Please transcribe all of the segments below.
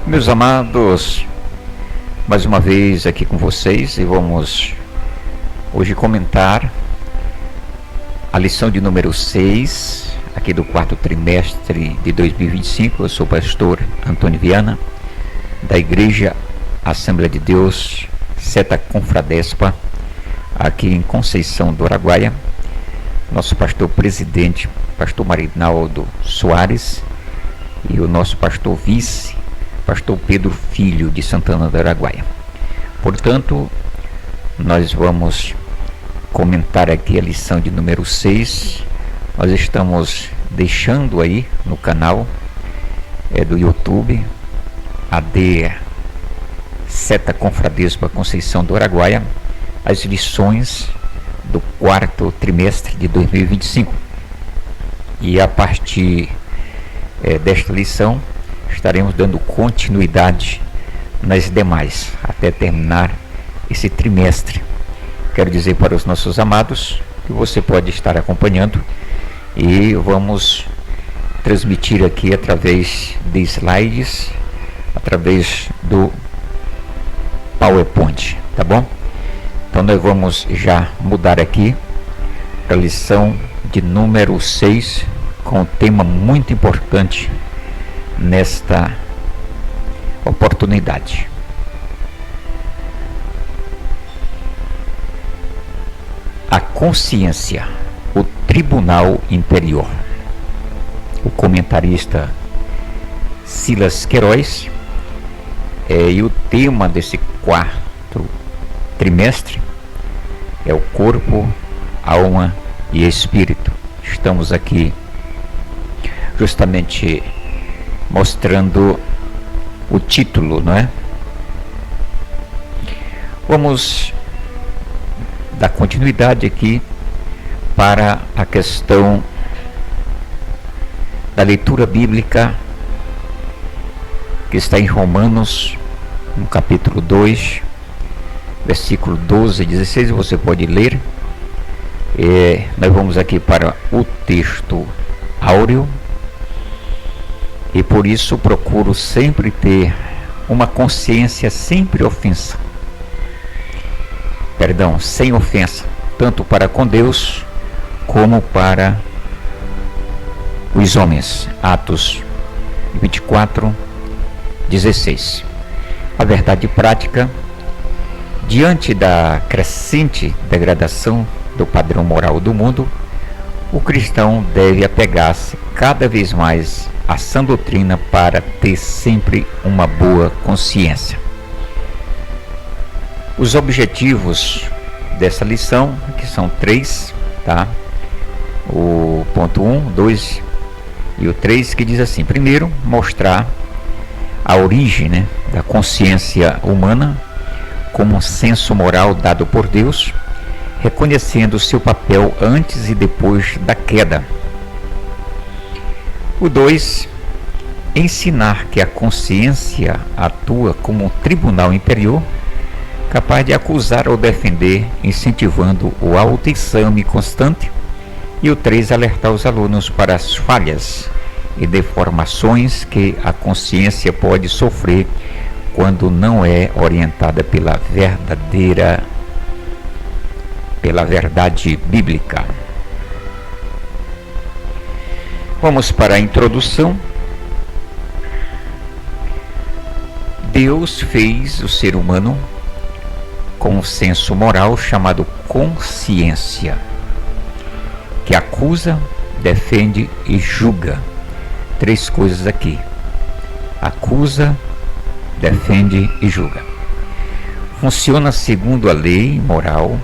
Meus amados, mais uma vez aqui com vocês e vamos hoje comentar a lição de número 6 aqui do quarto trimestre de 2025. Eu sou o pastor Antônio Viana, da Igreja Assembleia de Deus Seta Confradespa, aqui em Conceição do Araguaia. Nosso pastor presidente, pastor Marinaldo Soares, e o nosso pastor vice, pastor Pedro Filho, de Santana do Araguaia. Portanto, nós vamos comentar aqui a lição de número 6. Nós estamos deixando aí no canal do YouTube, AD Seta Confradespa Conceição do Araguaia, as lições do quarto trimestre de 2025. E a partir desta lição estaremos dando continuidade nas demais, até terminar esse trimestre. Quero dizer para os nossos amados que você pode estar acompanhando e vamos transmitir aqui através de slides, através do PowerPoint, tá bom? Então nós vamos já mudar aqui para a lição de número 6, com um tema muito importante nesta oportunidade. A consciência, o tribunal interior. O comentarista Silas Queiroz, e o tema desse quarto trimestre é o corpo, alma e espírito. Estamos aqui justamente mostrando o título, não é? Vamos dar continuidade aqui para a questão da leitura bíblica que está em Romanos, no capítulo 2, versículo 12 e 16, você pode ler. Nós vamos aqui para o texto áureo, e por isso procuro sempre ter uma consciência sem ofensa, tanto para com Deus como para os homens. Atos 24, 16. A verdade prática: diante da crescente degradação do padrão moral do mundo, o cristão deve apegar-se cada vez mais à sã doutrina para ter sempre uma boa consciência. Os objetivos dessa lição, que são 3, tá? O ponto 1, 2 e o 3, que diz assim: primeiro, mostrar a origem, né, da consciência humana como um senso moral dado por Deus, reconhecendo seu papel antes e depois da queda. O 2, ensinar que a consciência atua como um tribunal inferior, capaz de acusar ou defender, incentivando o autoexame constante. E o 3, alertar os alunos para as falhas e deformações que a consciência pode sofrer quando não é orientada pela verdade bíblica. Vamos para a introdução. Deus fez o ser humano com um senso moral chamado consciência, que acusa, defende e julga. 3 coisas aqui: acusa, defende e julga. Funciona segundo a lei moral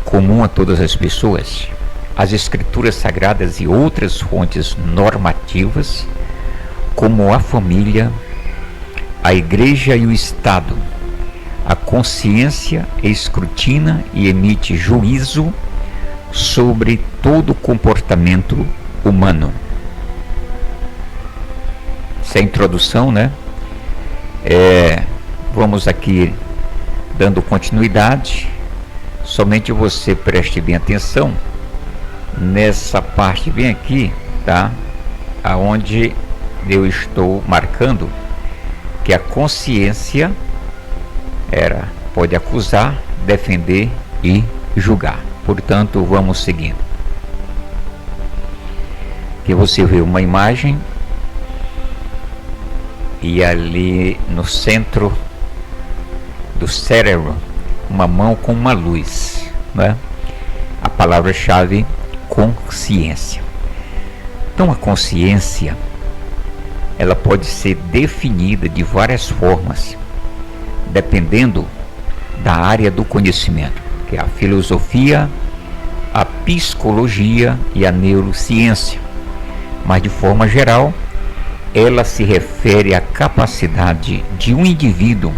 comum a todas as pessoas, as escrituras sagradas e outras fontes normativas, como a família, a igreja e o Estado. A consciência escrutina e emite juízo sobre todo comportamento humano. Essa é a introdução, né? Vamos aqui dando continuidade. Somente você preste bem atenção nessa parte bem aqui, tá? Aonde eu estou marcando que a consciência pode acusar, defender e julgar. Portanto, vamos seguindo. Aqui você vê uma imagem e ali no centro do cérebro uma mão com uma luz, né? A palavra-chave consciência. Então a consciência ela pode ser definida de várias formas, dependendo da área do conhecimento, que é a filosofia, a psicologia e a neurociência. Mas de forma geral, ela se refere à capacidade de um indivíduo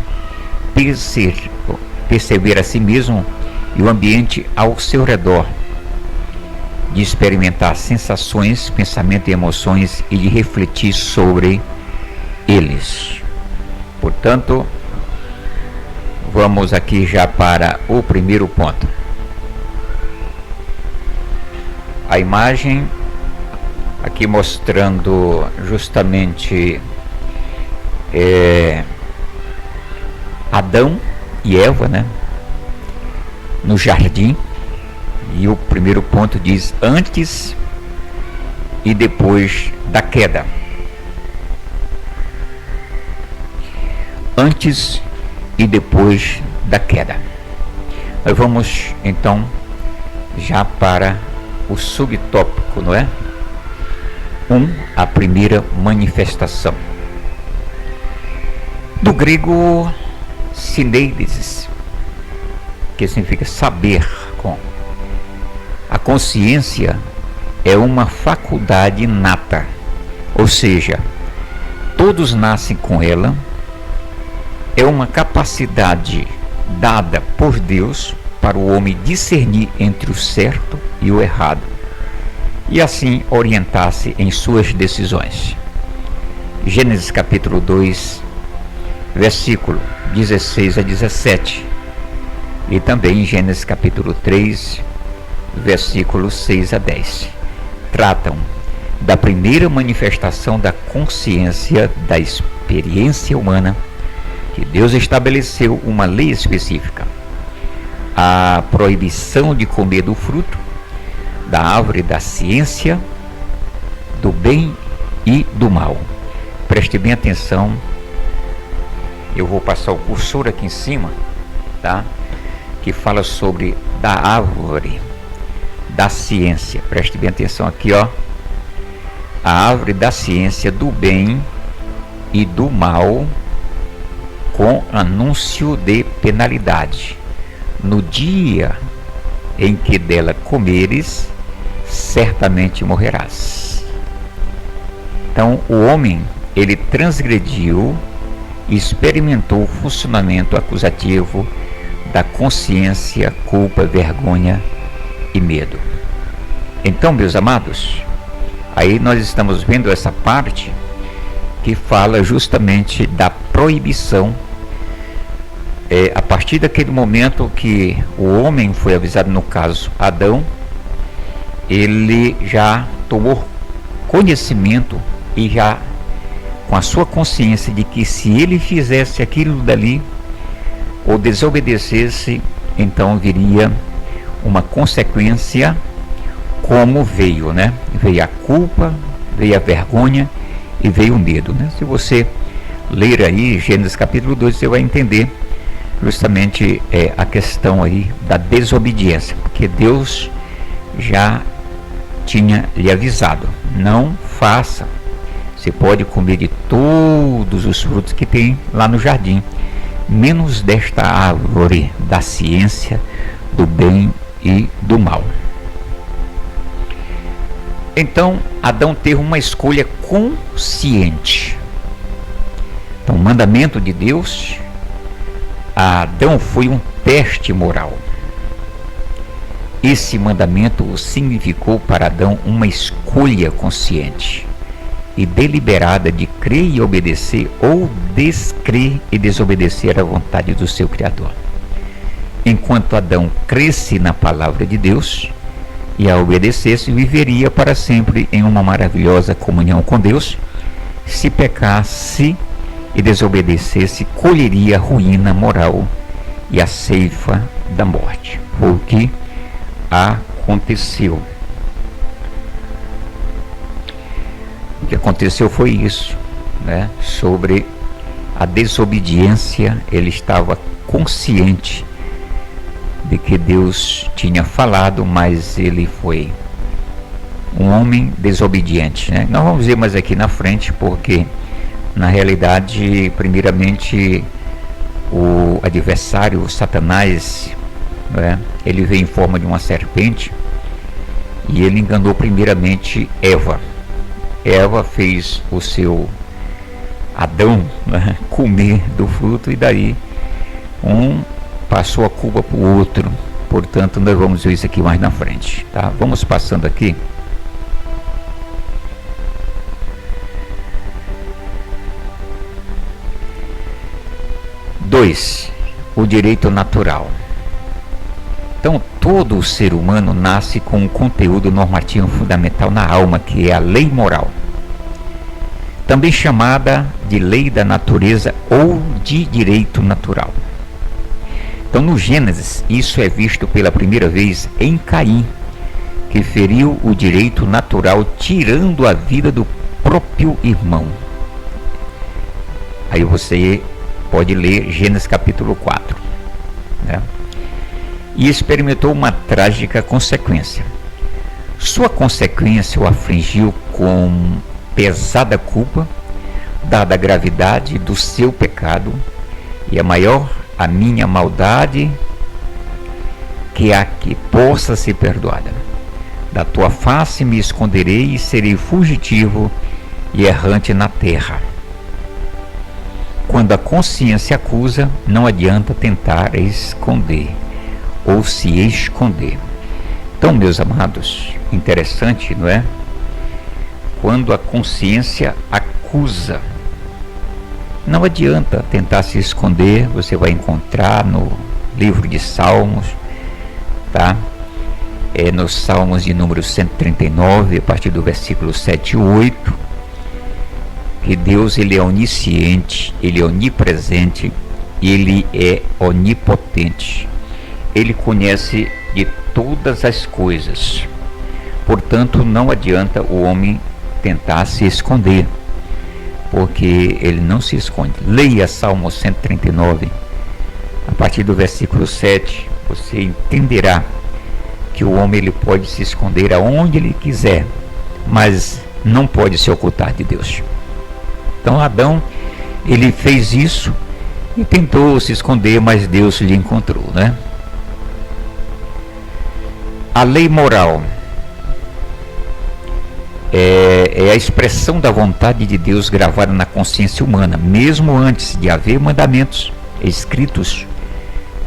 perceber a si mesmo e o ambiente ao seu redor, de experimentar sensações, pensamentos e emoções e de refletir sobre eles. Portanto, vamos aqui já para o primeiro ponto. A imagem aqui mostrando justamente Adão e Eva, né, no jardim. E o primeiro ponto diz antes e depois da queda. Antes e depois da queda. Nós vamos então já para o subtópico, não é? A primeira manifestação. Do grego sineides, que significa saber com. A consciência é uma faculdade inata, ou seja, todos nascem com ela, é uma capacidade dada por Deus para o homem discernir entre o certo e o errado, e assim orientar-se em suas decisões. Gênesis capítulo 2, versículo 16 a 17, e também Gênesis capítulo 3, versículos 6 a 10, tratam da primeira manifestação da consciência da experiência humana, que Deus estabeleceu uma lei específica, a proibição de comer do fruto da árvore da ciência do bem e do mal. Preste bem atenção, eu vou passar o cursor aqui em cima, tá? Que fala sobre da árvore da ciência. Preste bem atenção aqui, ó. A árvore da ciência do bem e do mal, com anúncio de penalidade. No dia em que dela comeres, certamente morrerás. Então, o homem, ele transgrediu e experimentou o funcionamento acusativo da consciência, culpa, vergonha e medo. Então, meus amados, aí nós estamos vendo essa parte que fala justamente da proibição. A partir daquele momento que o homem foi avisado, no caso Adão, ele já tomou conhecimento e já com a sua consciência de que se ele fizesse aquilo dali ou desobedecesse, então viria uma consequência, como veio, né? Veio a culpa, veio a vergonha e veio o medo, né? Se você ler aí Gênesis capítulo 2, você vai entender justamente a questão aí da desobediência, porque Deus já tinha lhe avisado: não faça, você pode comer de todos os frutos que tem lá no jardim, menos desta árvore da ciência do bem e do mal. Então Adão teve uma escolha consciente. Então, o mandamento de Deus a Adão foi um teste moral. Esse mandamento significou para Adão uma escolha consciente e deliberada de crer e obedecer, ou descrer e desobedecer à vontade do seu Criador. Enquanto Adão cresce na palavra de Deus e a obedecesse, viveria para sempre em uma maravilhosa comunhão com Deus. Se pecasse, e desobedecesse, colheria a ruína moral e a ceifa da morte. Foi o que aconteceu. O que aconteceu foi isso, né? Sobre a desobediência. Ele estava consciente de que Deus tinha falado, mas ele foi um homem desobediente, né? Nós vamos ver mais aqui na frente, porque na realidade, primeiramente, o adversário, Satanás, né, ele veio em forma de uma serpente e ele enganou primeiramente Eva. Eva fez o seu Adão, né, comer do fruto, e daí um passou a culpa para o outro. Portanto, nós vamos ver isso aqui mais na frente, tá? Vamos passando aqui. O direito natural. Então, todo ser humano nasce com um conteúdo normativo fundamental na alma, que é a lei moral, também chamada de lei da natureza ou de direito natural. Então, no Gênesis, isso é visto pela primeira vez em Caim, que feriu o direito natural, tirando a vida do próprio irmão. Aí você pode ler Gênesis capítulo 4, né? E experimentou uma trágica consequência. Sua consequência o afligiu com pesada culpa, dada a gravidade do seu pecado, e a minha maldade, que a que possa ser perdoada. Da tua face me esconderei e serei fugitivo e errante na terra. Quando a consciência acusa, não adianta tentar esconder ou se esconder. Então, meus amados, interessante, não é? Quando a consciência acusa, não adianta tentar se esconder. Você vai encontrar no livro de Salmos, tá? Nos Salmos de número 139, a partir do versículo 7 e 8, que Deus, ele é onisciente, ele é onipresente, ele é onipotente. Ele conhece de todas as coisas. Portanto, não adianta o homem tentar se esconder, porque ele não se esconde. Leia Salmo 139, a partir do versículo 7, você entenderá que o homem, ele pode se esconder aonde ele quiser, mas não pode se ocultar de Deus. Então, Adão, ele fez isso e tentou se esconder, mas Deus lhe encontrou, né? A lei moral é a expressão da vontade de Deus gravada na consciência humana. Mesmo antes de haver mandamentos escritos,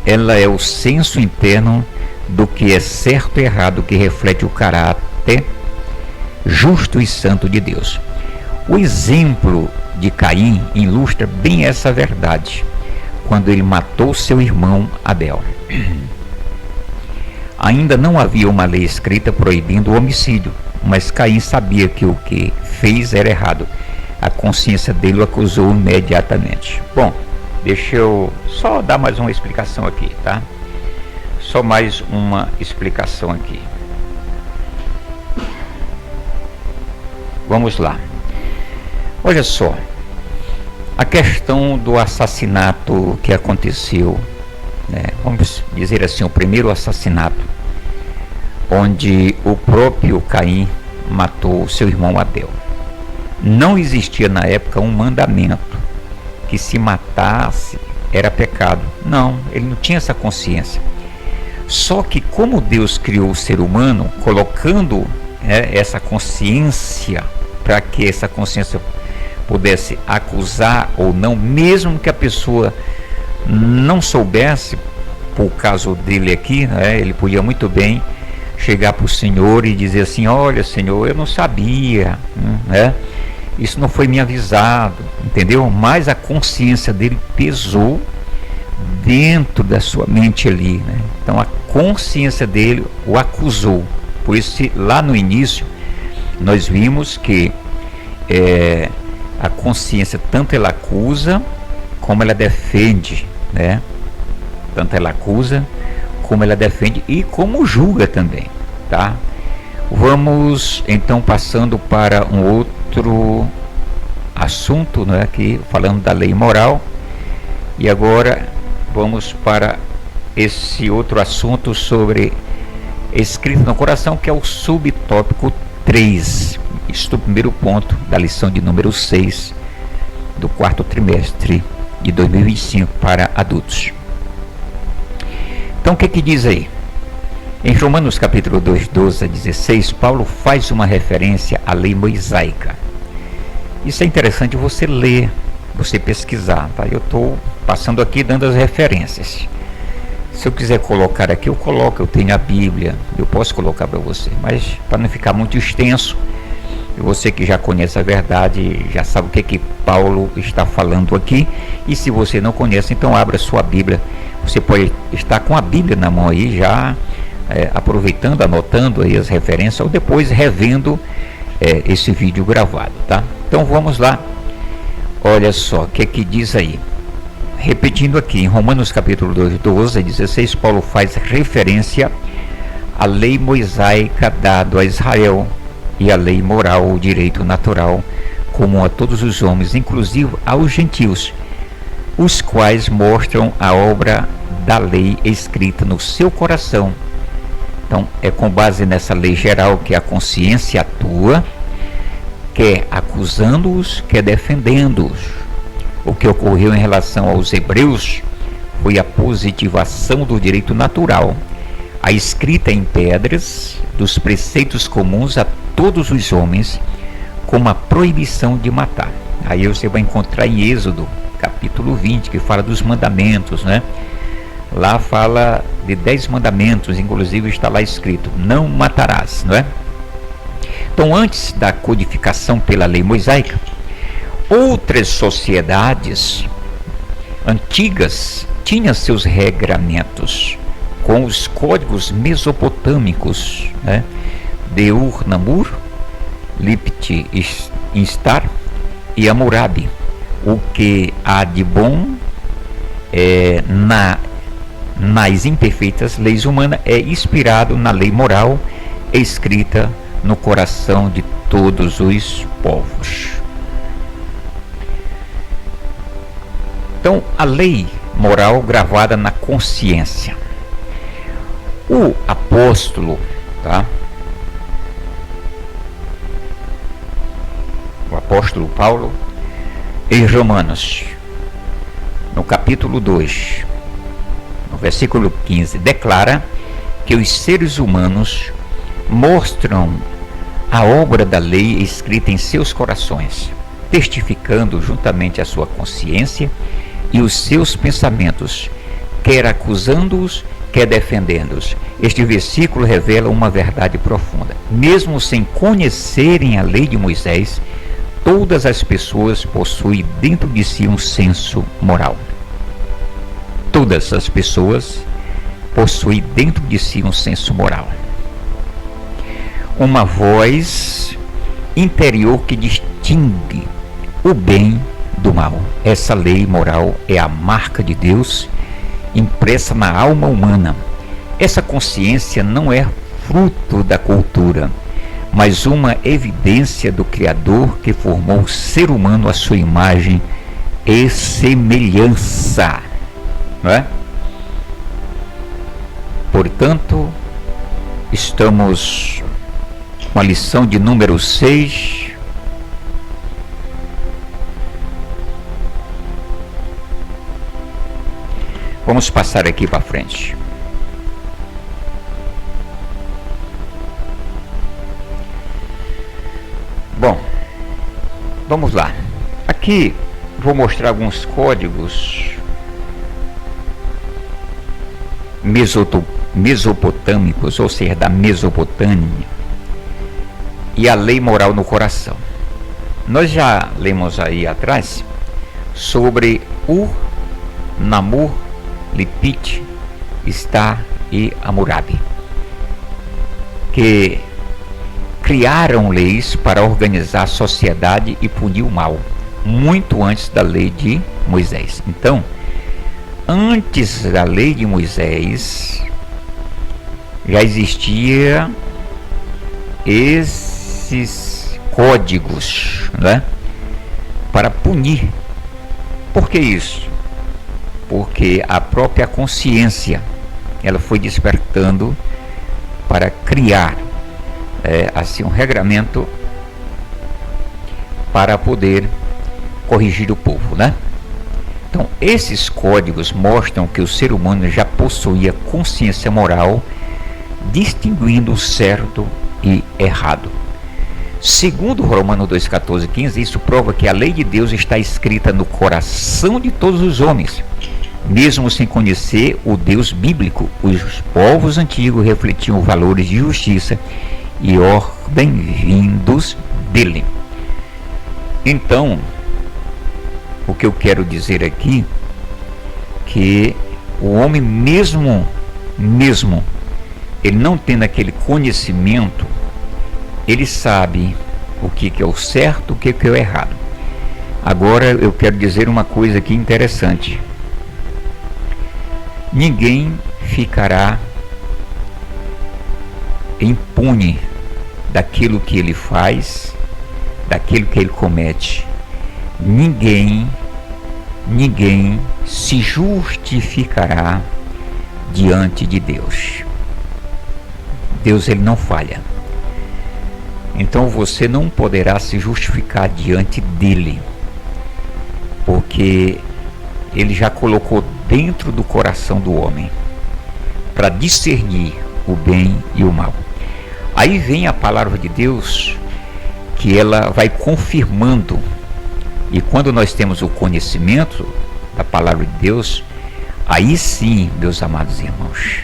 ela é o senso interno do que é certo e errado, que reflete o caráter justo e santo de Deus. O exemplo de Caim ilustra bem essa verdade, quando ele matou seu irmão Abel. Ainda não havia uma lei escrita proibindo o homicídio, mas Caim sabia que o que fez era errado. A consciência dele o acusou imediatamente. Bom, deixa eu só dar mais uma explicação aqui, tá? Só mais uma explicação aqui. Vamos lá. Olha só, a questão do assassinato que aconteceu, né? Vamos dizer assim, o primeiro assassinato, onde o próprio Caim matou seu irmão Abel. Não existia na época um mandamento que se matasse era pecado. Não, ele não tinha essa consciência. Só que como Deus criou o ser humano, colocando essa consciência, para que essa consciência pudesse acusar ou não, mesmo que a pessoa não soubesse, por caso dele aqui, né, ele podia muito bem chegar para o Senhor e dizer assim: olha, Senhor, eu não sabia, né? Isso não foi me avisado, entendeu? Mas a consciência dele pesou dentro da sua mente ali, né? Então a consciência dele o acusou. Por isso, lá no início, nós vimos que A consciência, tanto ela acusa como ela defende, né? Tanto ela acusa como ela defende e como julga também, tá? Vamos então passando para um outro assunto, né? Aqui falando da lei moral. E agora vamos para esse outro assunto sobre escrito no coração, que é o subtópico 3. Este é o primeiro ponto da lição de número 6 do quarto trimestre de 2025 para adultos. Então o que diz aí? Em Romanos capítulo 2, 12 a 16, Paulo faz uma referência à lei mosaica. Isso é interessante você ler, você pesquisar, tá? Eu estou passando aqui dando as referências. Se eu quiser colocar aqui, eu coloco, eu tenho a Bíblia, eu posso colocar para você, mas para não ficar muito extenso, você que já conhece a verdade, já sabe o que Paulo está falando aqui, e se você não conhece, então abra sua Bíblia. Você pode estar com a Bíblia na mão aí, já aproveitando, anotando aí as referências, ou depois revendo esse vídeo gravado, tá? Então vamos lá, olha só o que diz aí. Repetindo aqui, em Romanos capítulo 2, 12 a 16, Paulo faz referência à lei mosaica dada a Israel e à lei moral, o direito natural, comum a todos os homens, inclusive aos gentios, os quais mostram a obra da lei escrita no seu coração. Então, é com base nessa lei geral que a consciência atua, quer acusando-os, quer defendendo-os. O que ocorreu em relação aos hebreus foi a positivação do direito natural, a escrita em pedras dos preceitos comuns a todos os homens, como a proibição de matar. Aí você vai encontrar em Êxodo, capítulo 20, que fala dos mandamentos, né? Lá fala de 10 mandamentos, inclusive está lá escrito, não matarás, não é? Então, antes da codificação pela lei mosaica, outras sociedades antigas tinham seus regramentos com os códigos mesopotâmicos, né? de Ur-Namur, Lipt-Instar e Hammurabi. O que há de bom nas imperfeitas leis humanas é inspirado na lei moral escrita no coração de todos os povos. Então, a lei moral gravada na consciência. O apóstolo, tá? O apóstolo Paulo, em Romanos, no capítulo 2, no versículo 15, declara que os seres humanos mostram a obra da lei escrita em seus corações, testificando juntamente a sua consciência e os seus pensamentos, quer acusando-os, quer defendendo-os. Este versículo revela uma verdade profunda. Mesmo sem conhecerem a lei de Moisés, todas as pessoas possuem dentro de si um senso moral. Todas as pessoas possuem dentro de si um senso moral. Uma voz interior que distingue o bem do mal. Essa lei moral é a marca de Deus impressa na alma humana. Essa consciência não é fruto da cultura, mas uma evidência do Criador que formou o ser humano à sua imagem e semelhança, não é? Portanto, estamos com a lição de número 6. Vamos passar aqui para frente. Bom, vamos lá. Aqui vou mostrar alguns códigos mesopotâmicos, ou seja, da Mesopotâmia, e a lei moral no coração. Nós já lemos aí atrás sobre Ur-Namur, Lipit, Instar e Hammurabi, que criaram leis para organizar a sociedade e punir o mal. muito antes da lei de Moisés. Então, antes da lei de Moisés, já existia esses códigos, né, para punir. Por que isso? Porque a própria consciência, ela foi despertando para criar assim um regramento para poder corrigir o povo, né? Então, esses códigos mostram que o ser humano já possuía consciência moral, distinguindo o certo e errado. Segundo Romanos 2, 14 e 15, isso prova que a lei de Deus está escrita no coração de todos os homens, mesmo sem conhecer o Deus bíblico. Os povos antigos refletiam valores de justiça e ordem vindos dele. Então, o que eu quero dizer aqui, que o homem mesmo ele não tendo aquele conhecimento, ele sabe o que é o certo, o que é o errado. Agora eu quero dizer uma coisa aqui interessante. Ninguém ficará impune daquilo que ele faz, daquilo que ele comete. Ninguém se justificará diante de Deus. Deus, ele não falha. Então você não poderá se justificar diante dele, porque ele já colocou dentro do coração do homem para discernir o bem e o mal. Aí vem a palavra de Deus, que ela vai confirmando. E quando nós temos o conhecimento da palavra de Deus, aí sim, meus amados irmãos,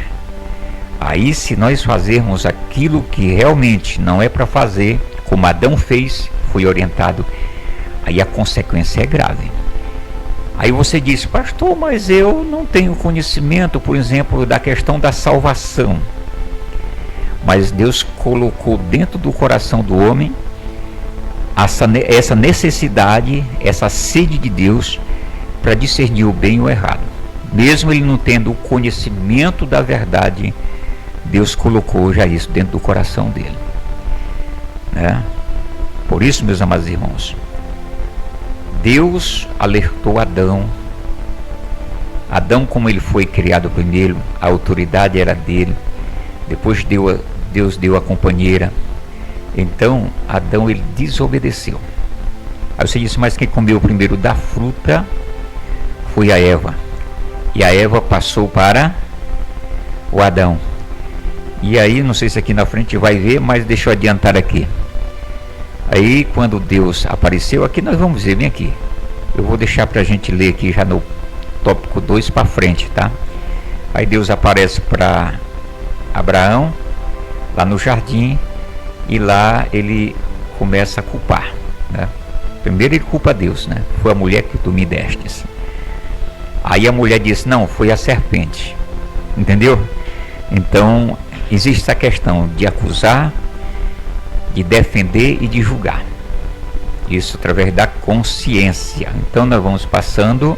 aí se nós fazermos aquilo que realmente não é para fazer, como Adão fez, foi orientado, aí a consequência é grave. Aí você diz, pastor, mas eu não tenho conhecimento, por exemplo, da questão da salvação. Mas Deus colocou dentro do coração do homem essa necessidade, essa sede de Deus para discernir o bem e o errado. Mesmo ele não tendo o conhecimento da verdade, Deus colocou já isso dentro do coração dele, né? Por isso, meus amados irmãos, Deus alertou Adão. Adão, como ele foi criado primeiro, a autoridade era dele. Depois Deus deu a companheira. Então Adão, ele desobedeceu. Aí você disse, mas quem comeu primeiro da fruta foi a Eva. E a Eva passou para o Adão. E aí, não sei se aqui na frente vai ver, mas deixa eu adiantar aqui. Aí quando Deus apareceu, aqui nós vamos ver, vem aqui. Eu vou deixar para a gente ler aqui já no tópico 2 para frente, tá? Aí Deus aparece para Abraão, lá no jardim, e lá ele começa a culpar, né? Primeiro ele culpa Deus, né? Foi a mulher que tu me destes. Aí a mulher disse, não, foi a serpente. Entendeu? Então existe essa questão de acusar, de defender e de julgar. Isso através da consciência. Então nós vamos passando.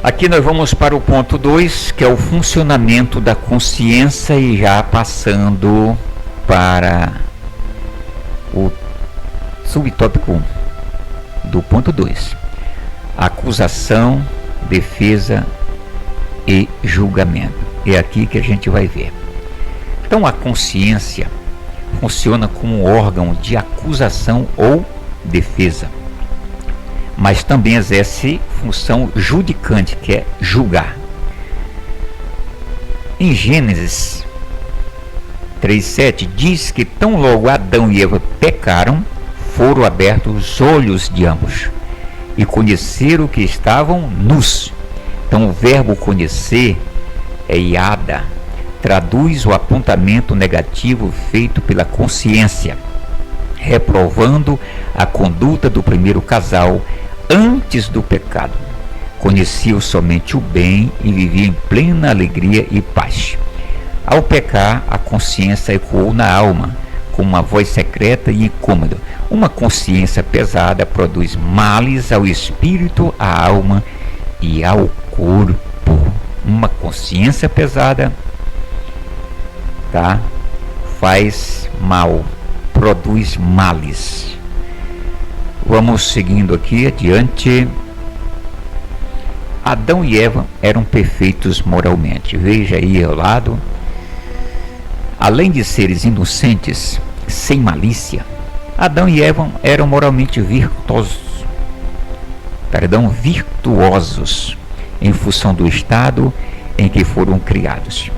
Aqui nós vamos para o ponto 2, que é o funcionamento da consciência, e já passando para o subtópico do ponto 2. Acusação, defesa e julgamento. É aqui que a gente vai ver. Então a consciência funciona como um órgão de acusação ou defesa, mas também exerce função judicante, que é julgar. Em Gênesis 3:7 diz que tão logo Adão e Eva pecaram, foram abertos os olhos de ambos e conheceram que estavam nus. Então o verbo conhecer é iada, traduz o apontamento negativo feito pela consciência, reprovando a conduta do primeiro casal antes do pecado. Conheciam somente o bem e viviam em plena alegria e paz. Ao pecar, a consciência ecoou na alma, com uma voz secreta e incômoda. Uma consciência pesada produz males ao espírito, à alma e ao corpo. Uma consciência pesada, tá? Faz mal, produz males. Vamos seguindo aqui adiante. Adão e Eva eram perfeitos moralmente. Veja aí ao lado. Além de seres inocentes, sem malícia, Adão e Eva eram moralmente virtuosos em função do estado em que foram criados.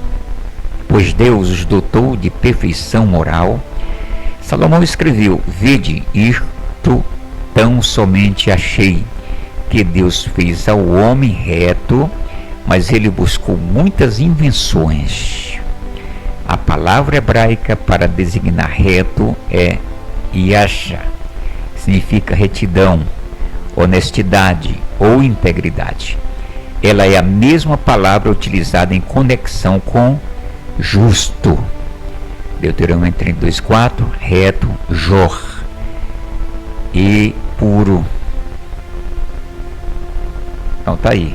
Pois Deus os dotou de perfeição moral. Salomão escreveu: vede, isto tão somente achei, que Deus fez ao homem reto, mas ele buscou muitas invenções. A palavra hebraica para designar reto é yasha, significa retidão, honestidade ou integridade. Ela é a mesma palavra utilizada em conexão com justo. Deuteronômio 32:4, reto, jor, e puro. Então tá aí.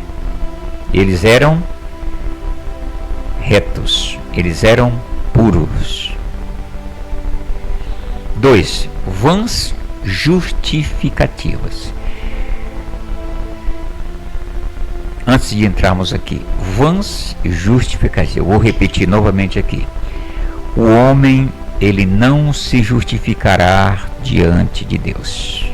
Eles eram retos, eles eram puros. 2. Vãs justificativas. Antes de entrarmos aqui, vãs justificativas. Vou repetir novamente aqui. O homem, ele não se justificará diante de Deus.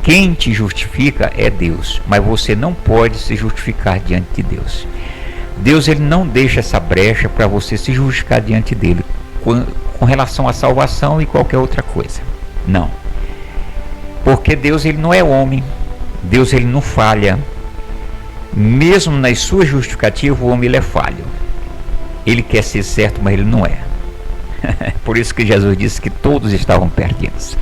Quem te justifica é Deus, mas você não pode se justificar diante de Deus. Deus, ele não deixa essa brecha para você se justificar diante dele com relação à salvação e qualquer outra coisa. Não. Porque Deus, ele não é homem. Deus, ele não falha. Mesmo nas suas justificativas, o homem, ele é falho. Ele quer ser certo, mas ele não é. Por isso que Jesus disse que todos estavam perdidos.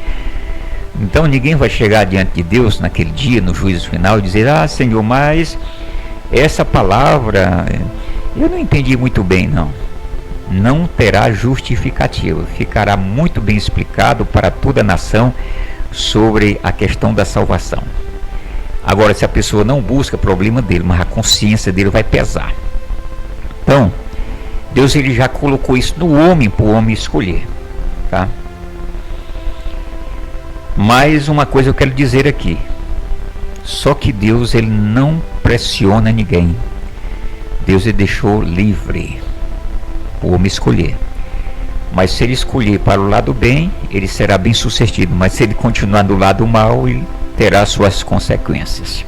Então ninguém vai chegar diante de Deus naquele dia, no juízo final, e dizer: ah, Senhor, mas essa palavra eu não entendi muito bem. Não. Não terá justificativa. Ficará muito bem explicado para toda a nação sobre a questão da salvação. Agora, se a pessoa não busca, problema dele, mas a consciência dele vai pesar. Então, Deus, ele já colocou isso no homem, para o homem escolher, tá? Mais uma coisa eu quero dizer aqui. Só que Deus, ele não pressiona ninguém. Deus, ele deixou livre o homem escolher. Mas se ele escolher para o lado bem, ele será bem sucedido. Mas se ele continuar do lado mal, ele terá suas consequências.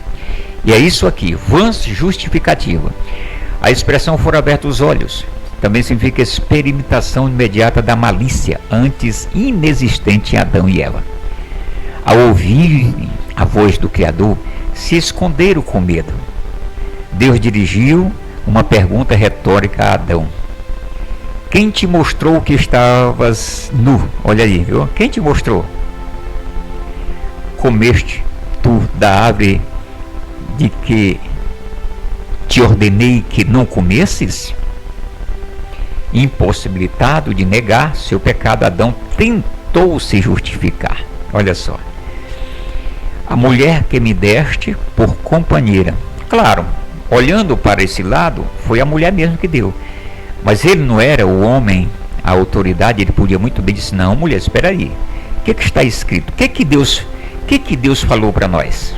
E é isso aqui, vãs justificativa. A expressão "foram abertos os olhos" também significa experimentação imediata da malícia, antes inexistente em Adão e Eva. Ao ouvirem a voz do Criador, se esconderam com medo. Deus dirigiu uma pergunta retórica a Adão: quem te mostrou que estavas nu? Olha aí, viu? Quem te mostrou? Comeste tu da árvore de que te ordenei que não comesses? Impossibilitado de negar seu pecado, Adão tentou se justificar. Olha só. A mulher que me deste por companheira. Claro, olhando para esse lado, foi a mulher mesmo que deu. Mas ele não era o homem, a autoridade, ele podia muito bem dizer: não, mulher, espera aí. O que está escrito? O que Deus falou para nós?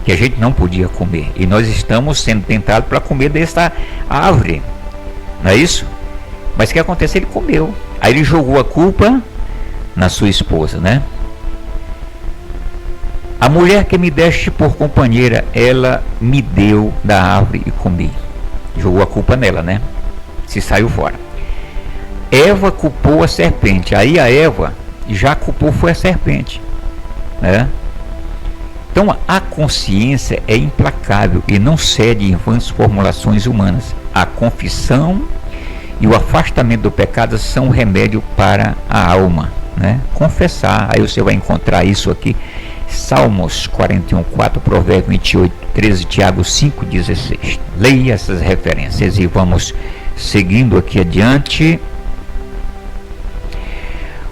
Que a gente não podia comer. E nós estamos sendo tentados para comer desta árvore. Não é isso? Mas o que acontece? Ele comeu. Aí ele jogou a culpa na sua esposa, né? A mulher que me deste por companheira, ela me deu da árvore e comi. Jogou a culpa nela, né? Se saiu fora. Eva culpou a serpente. Aí a Eva já culpou foi a serpente, né? Então a consciência é implacável e não cede em vãs formulações humanas. A confissão e o afastamento do pecado são um remédio para a alma, né? Confessar, aí você vai encontrar isso aqui: Salmos 41:4, Provérbios 28:13, Tiago 5:16. Leia essas referências e vamos Seguindo aqui adiante.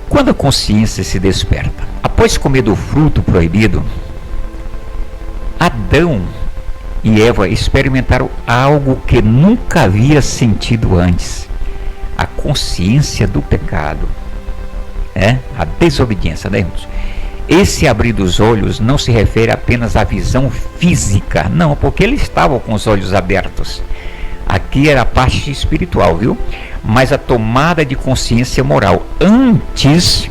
Quando a consciência se desperta, após comer do fruto proibido, Adão e Eva experimentaram algo que nunca havia sentido antes: a consciência do pecado, a desobediência, né, irmãos? Esse abrir dos olhos não se refere apenas à visão física, não, porque eles estavam com os olhos abertos. Aqui era a parte espiritual, viu? Mas a tomada de consciência moral. Antes,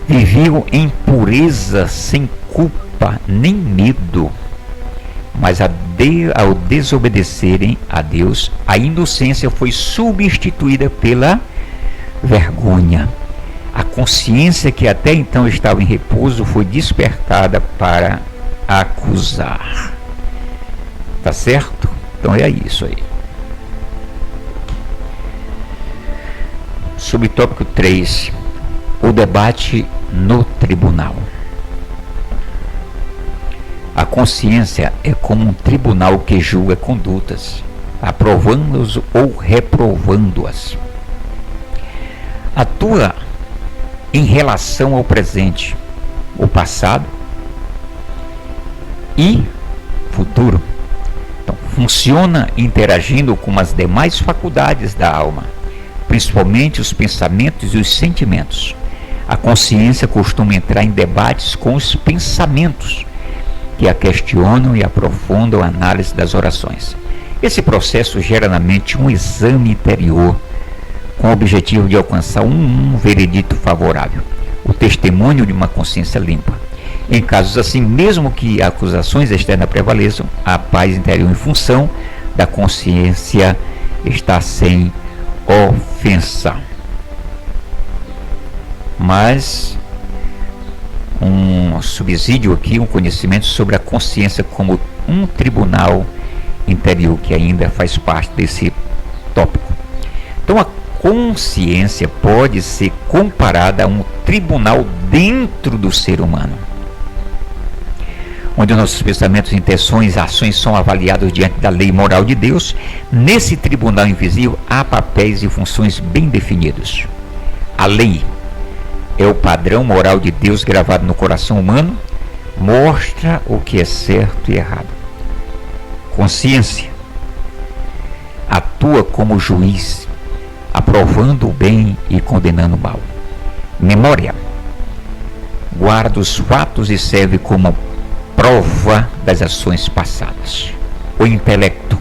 viviam em pureza, sem culpa nem medo. Mas ao desobedecerem a Deus, a inocência foi substituída pela vergonha. A consciência que até então estava em repouso foi despertada para acusar. Tá certo? Então é isso aí. Subtópico 3. O debate no tribunal. A consciência é como um tribunal que julga condutas, aprovando-as ou reprovando-as. Atua em relação ao presente, o passado e futuro. Então, funciona interagindo com as demais faculdades da alma, principalmente os pensamentos e os sentimentos. A consciência costuma entrar em debates com os pensamentos, que a questionam e aprofundam a análise das orações. Esse processo gera na mente um exame interior, com o objetivo de alcançar um veredito favorável, o testemunho de uma consciência limpa. Em casos assim, mesmo que acusações externas prevaleçam, a paz interior em função da consciência está sem ofensa. Mas um subsídio aqui, um conhecimento sobre a consciência como um tribunal interior, que ainda faz parte desse tópico. Então a consciência pode ser comparada a um tribunal dentro do ser humano, onde nossos pensamentos, intenções, ações são avaliados diante da lei moral de Deus. Nesse tribunal invisível há papéis e funções bem definidos. A lei é o padrão moral de Deus gravado no coração humano, mostra o que é certo e errado. Consciência atua como juiz, aprovando o bem e condenando o mal. Memória guarda os fatos e serve como prova das ações passadas. O intelecto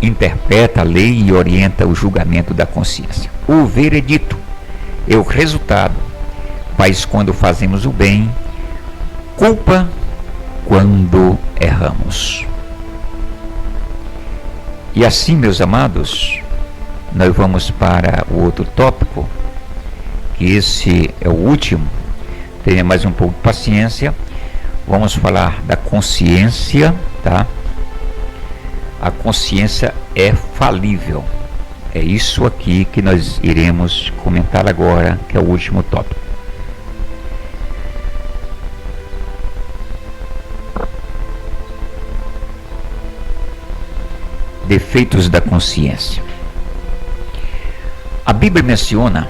interpreta a lei e orienta o julgamento da consciência. O veredito é o resultado, faz quando fazemos o bem, culpa quando erramos. E assim, meus amados, nós vamos para o outro tópico, que esse é o último. Tenha mais um pouco de paciência. Vamos falar da consciência, tá? A consciência é falível. É isso aqui que nós iremos comentar agora, que é o último tópico. Defeitos da consciência. A Bíblia menciona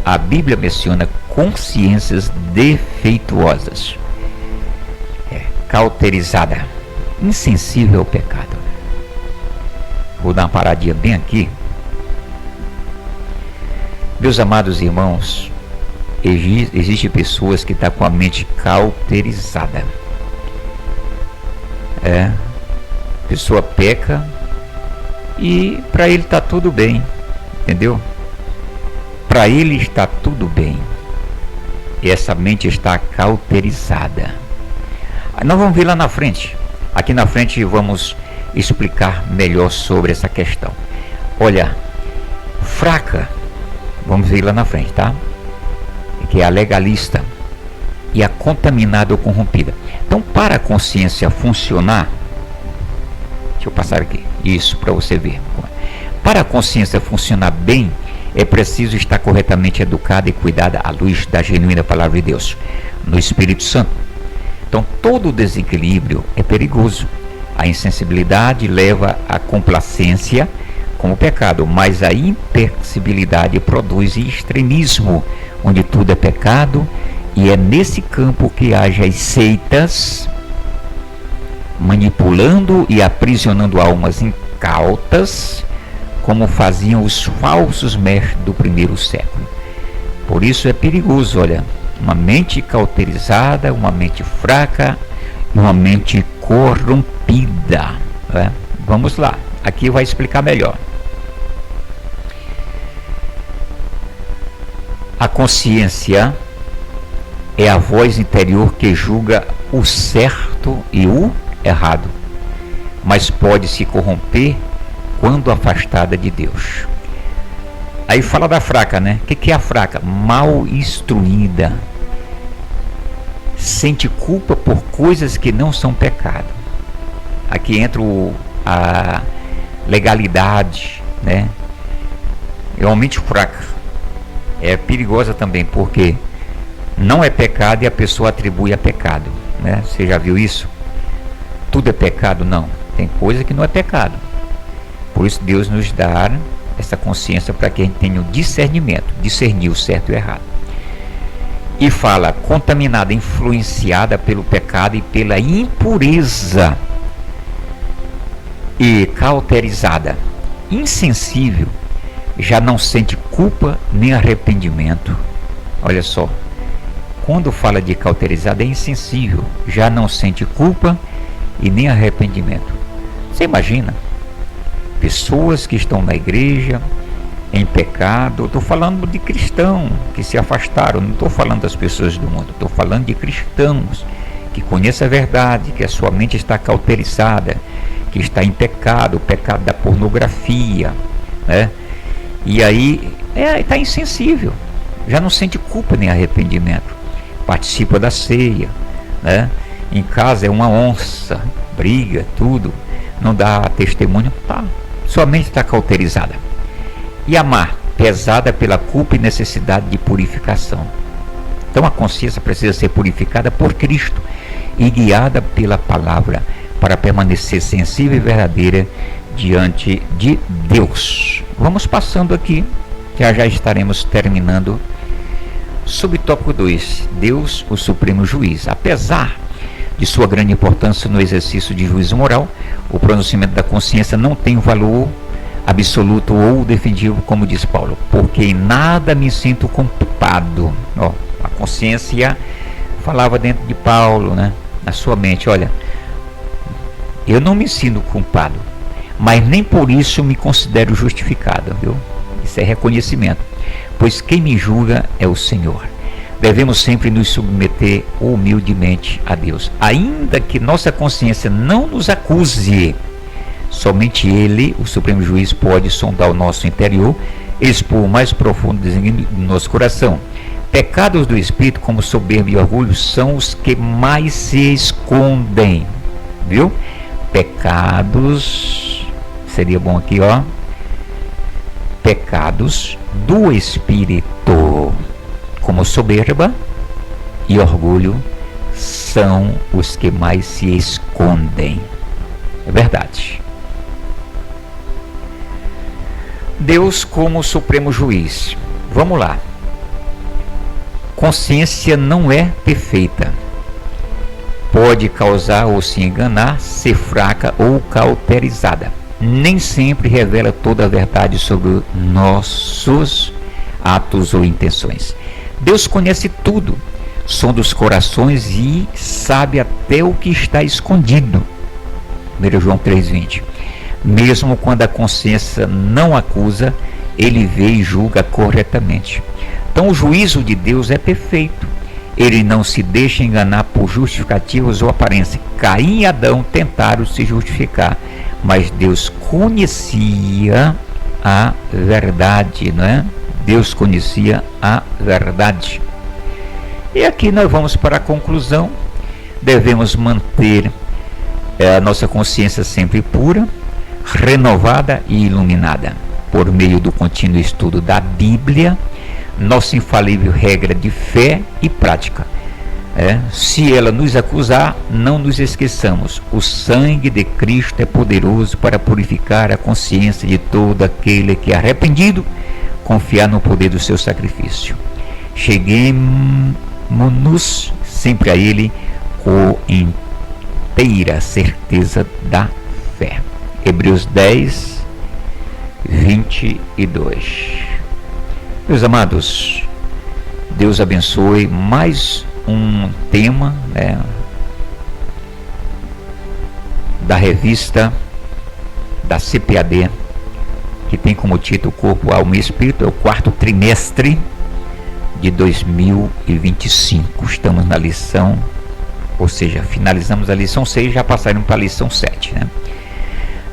a Bíblia menciona consciências defeituosas, cauterizada, insensível ao pecado. Vou dar uma paradinha bem aqui. Meus amados irmãos, existem pessoas que estão com a mente cauterizada. A pessoa peca e para ele está tudo bem, entendeu? Para ele está tudo bem. E essa mente está cauterizada. Nós vamos ver lá na frente. Aqui na frente vamos explicar melhor sobre essa questão. Olha, fraca, vamos ver lá na frente, tá? Que é a legalista e a contaminada ou corrompida. Então, para a consciência funcionar, deixa eu passar aqui, isso para você ver. Para a consciência funcionar bem, é preciso estar corretamente educada e cuidada à luz da genuína palavra de Deus, no Espírito Santo. Então, todo desequilíbrio é perigoso. A insensibilidade leva à complacência como pecado, mas a imperceptibilidade produz extremismo, onde tudo é pecado, e é nesse campo que haja as seitas manipulando e aprisionando almas incautas, como faziam os falsos mestres do primeiro século. Por isso é perigoso, olha, uma mente cauterizada, uma mente fraca, uma mente corrompida, né? Vamos lá, aqui vai explicar melhor. A consciência é a voz interior que julga o certo e o errado, mas pode se corromper quando afastada de Deus. Aí fala da fraca, né? O que é a fraca? Mal instruída, sente culpa por coisas que não são pecado. Aqui entra a legalidade, né? É uma mente fraca. É perigosa também, porque não é pecado e a pessoa atribui a pecado, né? Você já viu isso? Tudo é pecado? Não. Tem coisa que não é pecado. Por isso Deus nos dá essa consciência para que a gente tenha o discernimento, discernir o certo e o errado. E fala, contaminada, influenciada pelo pecado e pela impureza, e cauterizada, insensível, já não sente culpa nem arrependimento. Olha só, quando fala de cauterizada, é insensível, já não sente culpa e nem arrependimento. Você imagina pessoas que estão na igreja em pecado? Estou falando de cristãos que se afastaram, não estou falando das pessoas do mundo, estou falando de cristãos que conhecem a verdade, que a sua mente está cauterizada, que está em pecado, o pecado da pornografia, né? E aí está insensível, já não sente culpa nem arrependimento, participa da ceia, né? Em casa é uma onça, briga, tudo, não dá testemunho, tá, sua mente está cauterizada. E a má, pesada pela culpa e necessidade de purificação. Então a consciência precisa ser purificada por Cristo e guiada pela palavra para permanecer sensível e verdadeira diante de Deus. Vamos passando aqui, já estaremos terminando. Subtópico 2, Deus, o Supremo Juiz. Apesar de sua grande importância no exercício de juízo moral, o pronunciamento da consciência não tem valor absoluto ou definitivo, como diz Paulo, porque em nada me sinto culpado. A consciência falava dentro de Paulo, né? Na sua mente, olha, eu não me sinto culpado, mas nem por isso me considero justificado, viu? Isso é reconhecimento, pois quem me julga é o Senhor. Devemos sempre nos submeter humildemente a Deus, ainda que nossa consciência não nos acuse. Somente Ele, o Supremo Juiz, pode sondar o nosso interior, expor o mais profundo desígnio do nosso coração. Pecados do espírito, como soberba e orgulho, são os que mais se escondem, viu? Pecados, seria bom aqui, ó, pecados do espírito, como soberba e orgulho, são os que mais se escondem. É verdade. Deus como Supremo Juiz. Vamos lá. Consciência não é perfeita. Pode causar ou se enganar, ser fraca ou cauterizada. Nem sempre revela toda a verdade sobre nossos atos ou intenções. Deus conhece tudo, sonda os corações e sabe até o que está escondido. 1 João 3,20. Mesmo quando a consciência não acusa, ele vê e julga corretamente. Então o juízo de Deus é perfeito. Ele não se deixa enganar por justificativas ou aparência. Caim e Adão tentaram se justificar, mas Deus conhecia a verdade, não é? Deus conhecia a verdade. E aqui nós vamos para a conclusão. Devemos manter a nossa consciência sempre pura, renovada e iluminada, por meio do contínuo estudo da Bíblia, nossa infalível regra de fé e prática. Se ela nos acusar, não nos esqueçamos. O sangue de Cristo é poderoso para purificar a consciência de todo aquele que é arrependido, confiar no poder do seu sacrifício. Cheguemos-nos sempre a Ele com inteira certeza da fé. Hebreus 10, 22. Meus amados, Deus abençoe. Mais um tema, da revista da CPAD, que tem como título Corpo, Alma e Espírito. É o 4º trimestre de 2025. Estamos na lição, ou seja, finalizamos a lição 6 e já passaremos para a lição 7,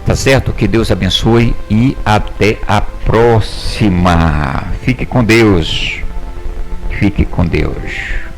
Tá certo? Que Deus abençoe e até a próxima. Fique com Deus. Fique com Deus.